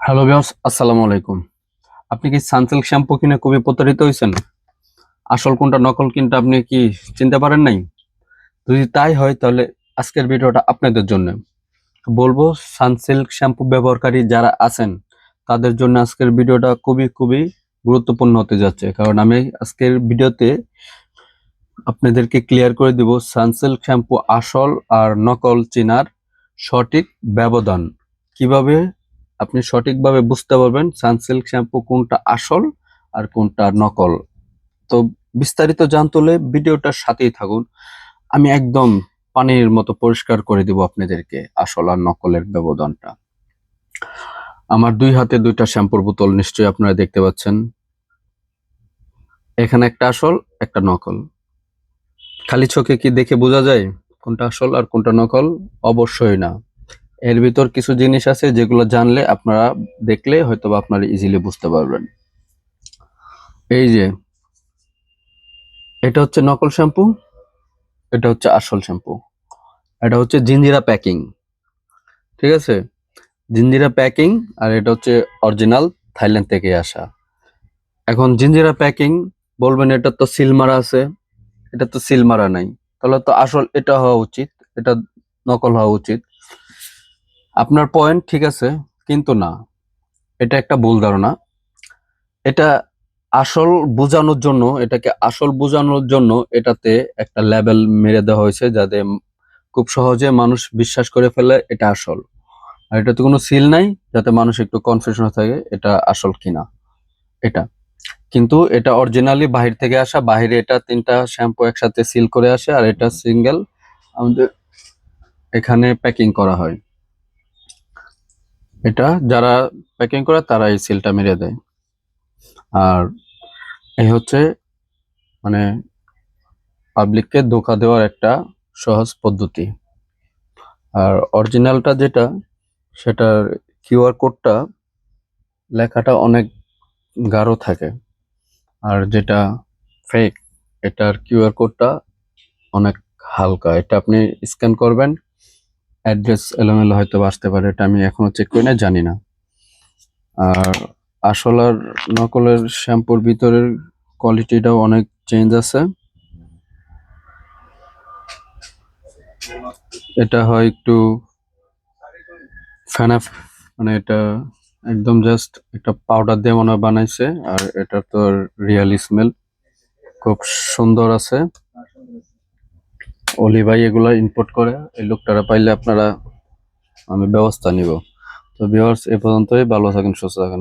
Hello viewers, আসসালামু আলাইকুম। আপনি কি সানসিল্ক শ্যাম্পু কিনে খুবই প্রতারিত হয়েছেন? আসল কোনটা নকল কোনটা আপনি কি চিনতে পারেন নাই? যদি তাই হয় তাহলে আজকের ভিডিওটা আপনাদের জন্য। বলবো সানসিল্ক শ্যাম্পু ব্যবহারকারী যারা আছেন তাদের জন্য আজকের ভিডিওটা খুবই গুরুত্বপূর্ণ হতে যাচ্ছে। কারণ আমি আজকের ভিডিওতে আপনাদেরকে ক্লিয়ার করে দিব সানসিল্ক শ্যাম্পু আসল আর নকল চেনার সঠিক ব্যবধান। কিভাবে আপনি সঠিকভাবে বুঝতে পারবেন সানসিল্ক শ্যাম্পু কোনটা আসল আর কোনটা নকল। তো বিস্তারিত জানতে হলে ভিডিওটার সাথেই থাকুন। আমি একদম পানির মতো পরিষ্কার করে দিব আপনাদেরকে আসল আর নকলের ব্যবধানটা। আমার দুই হাতে দুইটা শ্যাম্পুর বোতল নিশ্চয়ই আপনারা দেখতে পাচ্ছেন। এখানে একটা আসল একটা নকল। খালি চোখে কি দেখে বোঝা যায় কোনটা আসল আর কোনটা নকল? অবশ্যই না। এর ভিতর কিছু জিনিস আছে যেগুলো জানলে আপনারা দেখলে হয়তোবা আপনারা ইজিলি বুঝতে পারবেন। এই যে এটা হচ্ছে নকল শ্যাম্পু, এটা হচ্ছে আসল শ্যাম্পু। এটা হচ্ছে জিঞ্জিরা প্যাকিং, ঠিক আছে? জিঞ্জিরা প্যাকিং আর এটা হচ্ছে অরিজিনাল থাইল্যান্ড থেকে আসা। এখন জিঞ্জিরা প্যাকিং বলবেন এটা তো সিল মারা আছে, এটা তো সিল মারা নাই, তাহলে তো আসল এটা হওয়া উচিত, এটা নকল হওয়া উচিত। আপনার পয়েন্ট ঠিক আছে, কিন্তু না, এটা একটা ভুল ধারণা। এটা আসল বোঝানোর জন্য, এটাকে আসল বোঝানোর জন্য এটাতে একটা লেবেল মেরে দেওয়া হয়েছে যাতে খুব সহজে মানুষ বিশ্বাস করে ফেলে এটা আসল। আর এটাতে কোনো সিল নাই যাতে মানুষ একটু কনফিউশন থাকে এটা আসল কিনা। এটা কিন্তু এটা অরিজিনালি বাহির থেকে আসা, বাহিরে এটা তিনটা শ্যাম্পু একসাথে সিল করে আসে আর এটা সিঙ্গেল আমাদের এখানে প্যাকিং করা হয়। এটা যারা প্যাকিং করে তারা এই সিলটা মেরে দেয়। আর এই হচ্ছে মানে পাবলিককে ধোঁকা দেওয়ার একটা সহজ পদ্ধতি। আর অরিজিনালটা যেটা, সেটার কিউআর কোডটা লেখাটা অনেক গাঢ় থাকে। আর যেটা ফেক, এটার কিউআর কোডটা অনেক হালকা। এটা আপনি স্ক্যান করবেন, অ্যাড্রেস এলোমেলো হয়তো আসতে পারে, এটা আমি এখনো চেক করি না, জানি না। আর আসল আর নকলের শ্যাম্পুর ভিতরের কোয়ালিটিটাও অনেক চেঞ্জ আছে। এটা হয় একটু ফেনা, মানে এটা একদম জাস্ট একটা পাউডার দিয়ে মনে হয় বানাইছে। আর এটা তো রিয়েল স্মেল খুব সুন্দর আছে। অলি ভাই এগুলা ইম্পোর্ট করে, এই লোকটারা পাইলে আপনারা আমি ব্যবস্থা নিব। তো ভিউয়ার্স, এ পর্যন্তই। ভালো থাকেন, সুস্থ থাকেন।